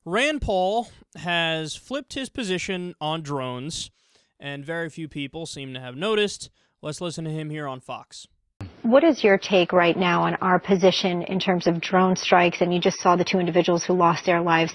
Rand Paul has flipped his position on drones, and very few people seem to have noticed. Let's listen to him here on Fox. What is your take right now on our position in terms of drone strikes? And you just saw the two individuals who lost their lives.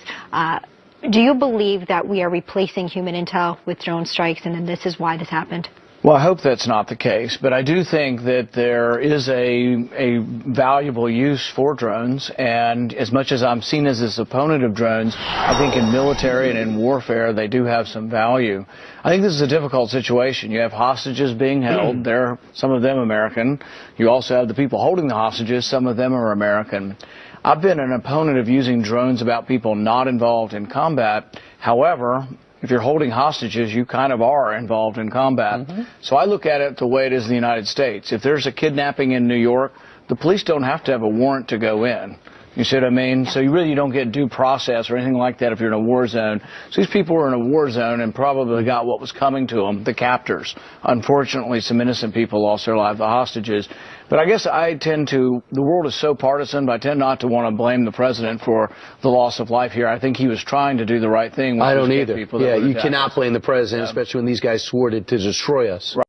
Do you believe that we are replacing human intel with drone strikes, and then this is why this happened? Well, I hope that's not the case, but I do think that there is a valuable use for drones, and as much as I'm seen as this opponent of drones, I think in military and in warfare they do have some value. I think this is a difficult situation. You have hostages being held. They're, some of them American. You also have the people holding the hostages. Some of them are American. I've been an opponent of using drones about people not involved in combat. However, if you're holding hostages, you kind of are involved in combat. So I look at it the way it is in the United States. If there's a kidnapping in New York, the police don't have to have a warrant to go in. You see what I mean? So you really don't get due process or anything like that if you're in a war zone. So these people were in a war zone and probably got what was coming to them, the captors. Unfortunately, some innocent people lost their lives, the hostages. But I guess I tend to, the world is so partisan, but I tend not to want to blame the president for the loss of life here. I think he was trying to do the right thing. I don't either. Yeah, you cannot blame the president, especially when these guys swore to destroy us. Right.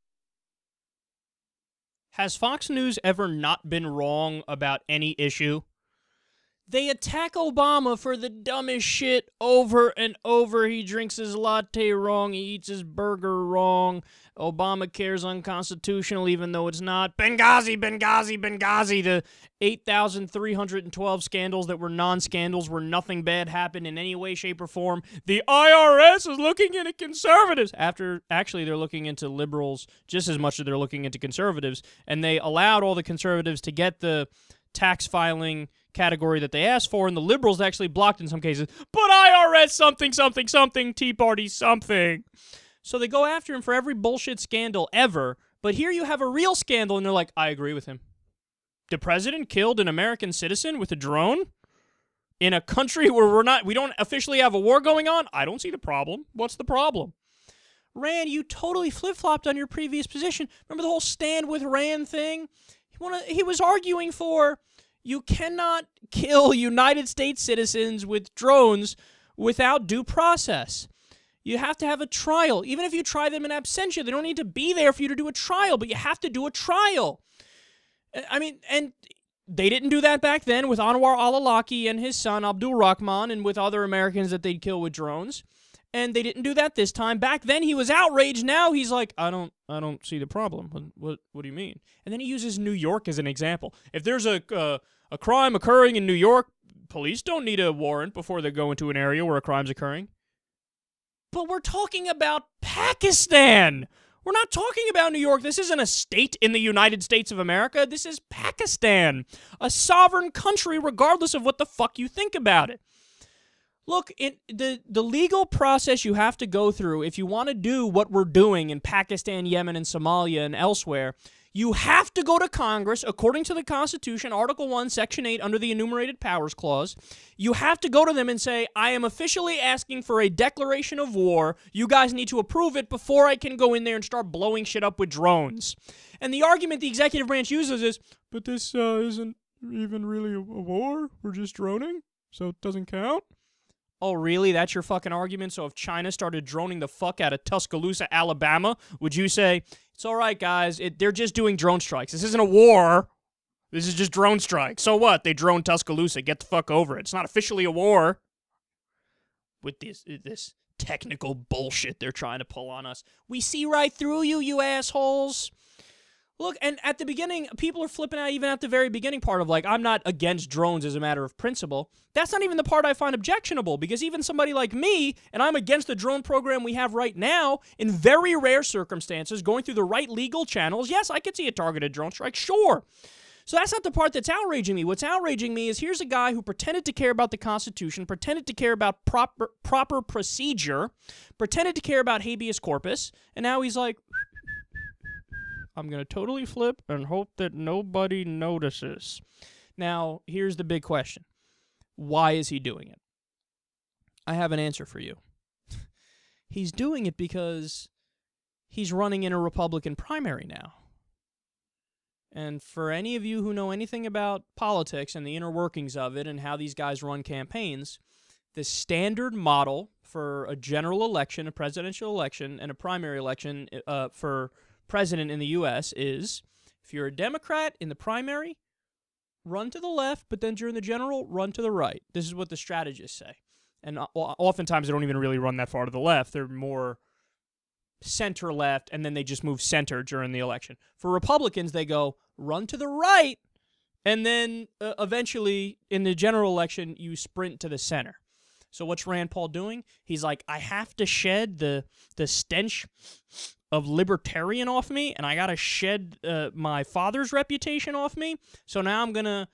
Has Fox News ever not been wrong about any issue? They attack Obama for the dumbest shit over and over. He drinks his latte wrong. He eats his burger wrong. Obamacare's unconstitutional even though it's not. Benghazi, Benghazi, Benghazi. The 8,312 scandals that were non-scandals where nothing bad happened in any way, shape, or form. The IRS is looking into conservatives. Actually, they're looking into liberals just as much as they're looking into conservatives. And they allowed all the conservatives to get the tax filing category that they asked for, and the liberals actually blocked in some cases. But IRS something, something, something, Tea Party something. So they go after him for every bullshit scandal ever, but here you have a real scandal, and they're like, I agree with him. The president killed an American citizen with a drone in a country where we don't officially have a war going on? I don't see the problem. What's the problem? Rand, you totally flip-flopped on your previous position. Remember the whole Stand With Rand thing? He was arguing for you cannot kill United States citizens with drones without due process. You have to have a trial. Even if you try them in absentia, they don't need to be there for you to do a trial, but you have to do a trial. I mean, and they didn't do that back then with Anwar al-Awlaki and his son Abdul Rahman and with other Americans that they'd kill with drones. And they didn't do that this time. Back then he was outraged. Now he's like, I don't see the problem. What do you mean? And then he uses New York as an example. If there's a crime occurring in New York, police don't need a warrant before they go into an area where a crime's occurring. But we're talking about Pakistan. We're not talking about New York. This isn't a state in the United States of America. This is Pakistan, a sovereign country regardless of what the fuck you think about it. Look, the legal process you have to go through if you want to do what we're doing in Pakistan, Yemen, and Somalia and elsewhere, you have to go to Congress, according to the Constitution, Article 1, Section 8, under the Enumerated Powers Clause. You have to go to them and say, I am officially asking for a declaration of war. You guys need to approve it before I can go in there and start blowing shit up with drones. And the argument the executive branch uses is, but this isn't even really a war. We're just droning, so it doesn't count. Oh, really? That's your fucking argument? So if China started droning the fuck out of Tuscaloosa, Alabama, would you say, it's all right, guys, they're just doing drone strikes. This isn't a war. This is just drone strikes. So what? They droned Tuscaloosa. Get the fuck over it. It's not officially a war. With this technical bullshit they're trying to pull on us. We see right through you, you assholes. Look, and at the beginning, people are flipping out even at the very beginning part of like, I'm not against drones as a matter of principle. That's not even the part I find objectionable, because even somebody like me, and I'm against the drone program we have right now, in very rare circumstances, going through the right legal channels, yes, I could see a targeted drone strike, sure. So that's not the part that's outraging me. What's outraging me is here's a guy who pretended to care about the Constitution, pretended to care about proper procedure, pretended to care about habeas corpus, and now he's like, I'm going to totally flip and hope that nobody notices. Now, here's the big question. Why is he doing it? I have an answer for you. He's doing it because he's running in a Republican primary now. And for any of you who know anything about politics and the inner workings of it and how these guys run campaigns, the standard model for a general election, a presidential election, and a primary election for president in the U.S. is, if you're a Democrat in the primary, run to the left, but then during the general, run to the right. This is what the strategists say. And oftentimes they don't even really run that far to the left. They're more center-left, and then they just move center during the election. For Republicans, they go run to the right, and then eventually in the general election, you sprint to the center. So what's Rand Paul doing? He's like, I have to shed the stench of libertarian off me, and I got to shed my father's reputation off me, so now I'm going to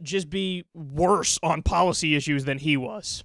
just be worse on policy issues than he was.